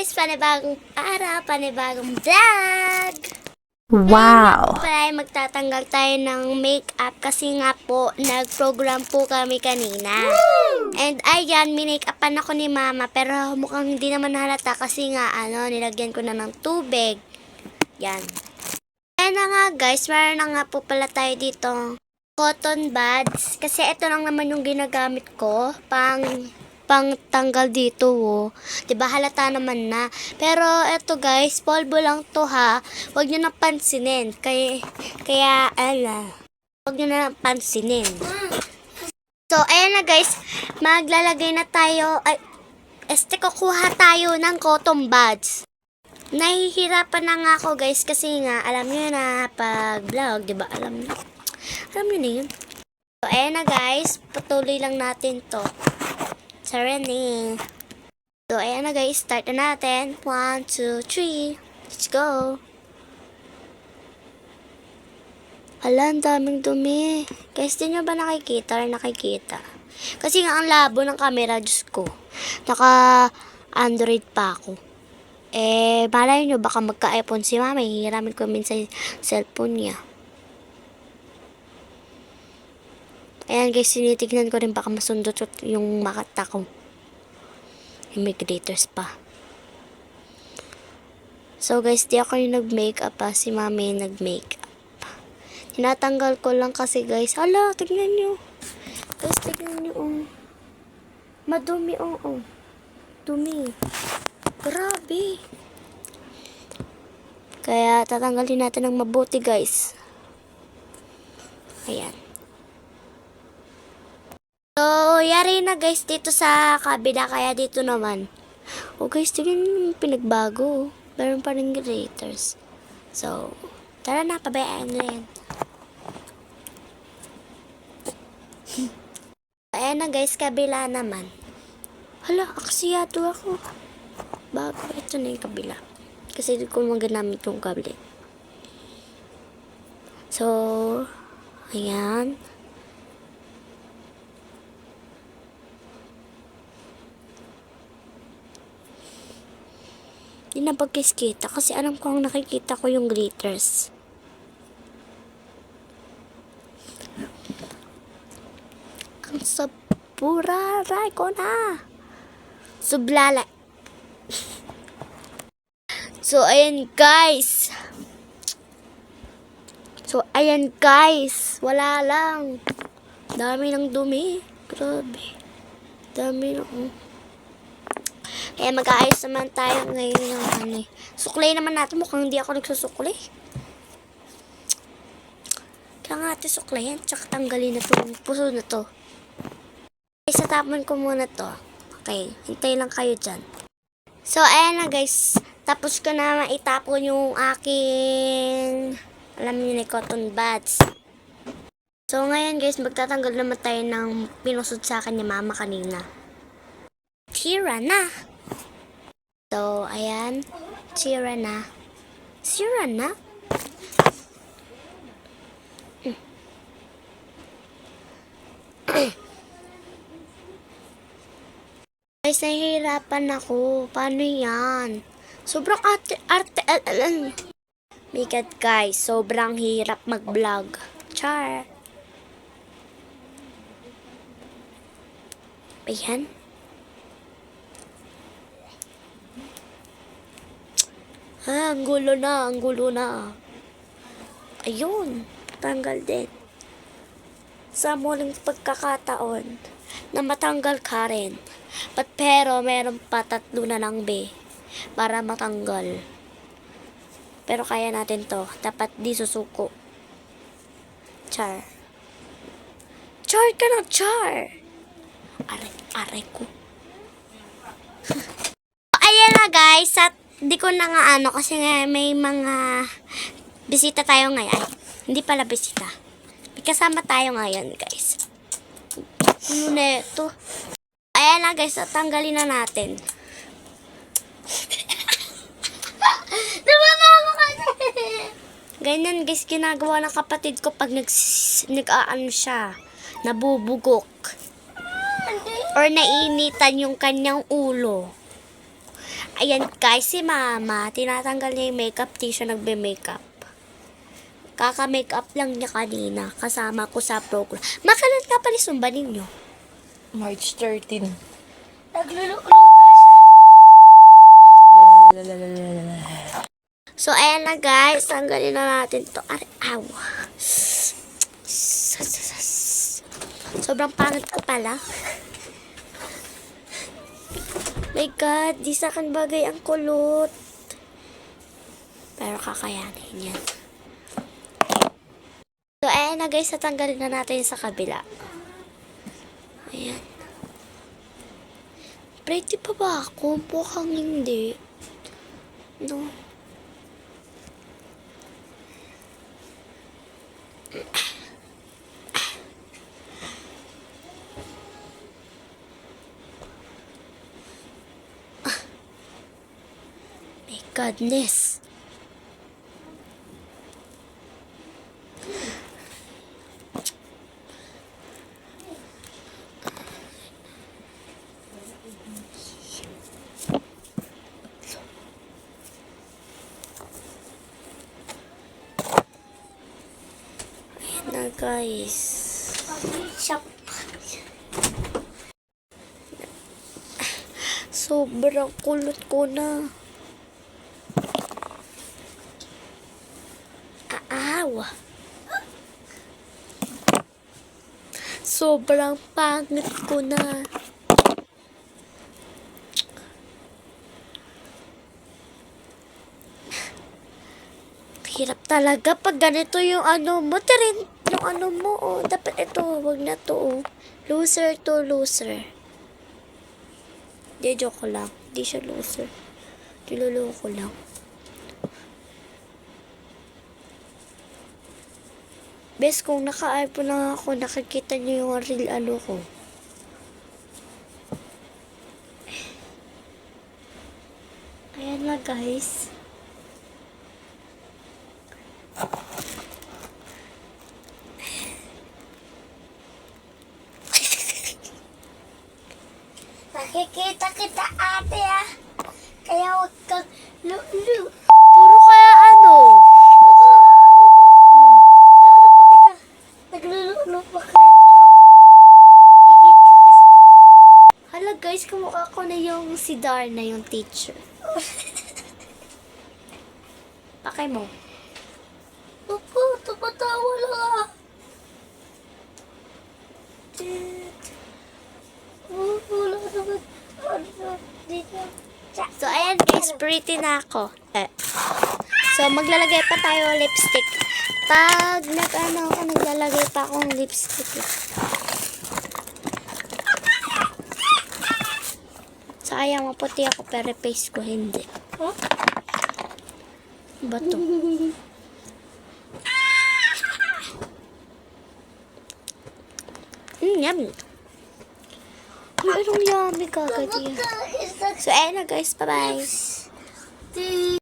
guys! Panibagong araw, panibagong vlog! Wow! Ngayon magtatanggal tayo ng makeup kasi nga po, nag-program po kami kanina. And ayan, minake-upan ako ni mama pero mukhang hindi naman halata kasi nga nilagyan ko na ng tubig. Yan. Ayan na nga guys, meron na nga po pala tayo dito cotton buds. Kasi ito lang naman yung ginagamit ko pang tanggal dito, oh. 'Di ba halata naman na. Pero eto guys, polvo lang to ha. Huwag niyo na pansinin. Kaya huwag niyo na pansinin. So, ayan na guys, maglalagay na tayo. Kukuha tayo ng cotton buds. Nahihirapan na nga ako guys kasi nga alam niyo na pag vlog, 'di ba? Alam niyo na yun. So, ayan na guys, patuloy lang natin to. Sarani. So, ayan na guys. Start na natin. 1, 2, 3. Let's go. Hala, ang daming dumi. Guys, di nyo ba nakikita or nakikita? Kasi nga ang labo ng camera, Diyos ko. Naka-Android pa ako. Malay nyo, baka magka-iPhone si mama. Hihiramin ko minsan sa cellphone niya. Ayan guys, sinitignan ko rin baka masundot yung mata ko. May glitters pa. So guys, di ako yung nag-makeup pa. Si mami yung nag-makeup. Tinatanggal ko lang kasi guys. Hala, tignan nyo. Guys, tignan nyo. Oh. Madumi, oh. Dumi. Grabe. Kaya tatanggalin natin ng mabuti guys. Ayan. So, yari na guys dito sa kabila, kaya dito naman. Oh guys, tingnan yung pinagbago. Meron pa rin glitters. So, tara na, pabayaan na yan. Ayan na guys, kabila naman. Hala, aksiyado ako. Bago, ito na yung kabila. Kasi hindi ko maganamit yung kable. So, ayan. Hindi na pagkiskita kasi alam ko ang nakikita ko yung glitters. Ang saburaray ko na. Sublala. So, ayan guys. Wala lang. Dami ng dumi. Grabe. Dami ng... Kaya mag-aayos naman tayo ngayon ng suklay naman natin. Mukhang hindi ako nagsusuklay. Kaya nga natin suklayan. Tsaka tanggalin na itong puso na to. Okay, satapon ko muna to. Okay, hintay lang kayo dyan. So, ayan na guys. Tapos ko na maitapon yung aking na cotton buds. So, ngayon guys, magtatanggal naman tayo ng pinusod sa akin ni mama kanina. Tira na! So, ayan. Sira na. Guys, nahihirapan ako. Paano yan? Sobrang arte. Bigat guys, sobrang hirap mag-vlog. Char. Ayan. Ang gulo na. Ayun, tanggal din. Sa muling pagkakataon na matanggal ka rin. Pero meron pa 3 na lang para matanggal. Pero kaya natin to. Dapat di susuko. Char. Char ka na, char! Aray ko. Ayan na guys, hindi ko na nga kasi nga may mga bisita tayo ngayon. Ay, hindi pala bisita. May kasama tayo ngayon, guys. Ano na ito? Ayan na, guys. Tanggalin na natin. Namamama ka na. Ganyan, guys, ginagawa ng kapatid ko pag siya. Nabubugok. Or nainitan yung kanyang ulo. Ayan guys, si mama, tinatanggal niya yung makeup, di siya nagbe-makeup. Kaka-makeup lang niya kanina, kasama ko sa program. Makalan ka pala sumba ninyo? March 13. Nagluluto siya. So, ayan na guys, tanggalin na natin to. Aw. Sobrang pangit ko pala. My God, di sa akin bagay ang kulot. Pero kakayanin yan. So, ayan na guys, tatanggalin na natin sa kabila. Ayan. Pretty pa ba ako? Mukhang hindi. No. My goodness. Ayan na guys. Shop. Sobrang kulot ko na. Aw. Sobrang pangit ko na. Hirap talaga pag ganito yung ano mo. Tirin yung ano mo. Oh. Dapat ito. Wag na to. Oh. Loser to loser. Di, joke lang. Di siya loser. Niloloko lang. Bes, kung naka-iPhone lang ako, nakikita niyo yung real ano ko. Ayan na guys. Nakikita kita ate ah. Kaya huwag kang lulu. Puro kaya ano. Naglululo pa kayo. Hala guys, kumukha ko na yung si Darna, yung teacher. Pakay mo. Opo, tumatawa lang ah. Wala naman. Dito. So, ayan guys, pretty na ako. So, maglalagay pa tayo lipstick. Pag nag-ano ako, naglalagay pa akong lipstick. Sayang, maputi ako, pero face ko hindi. Huh? Bato. Yummy. Anong yummy kagad yan? So, ayan na guys. Bye-bye.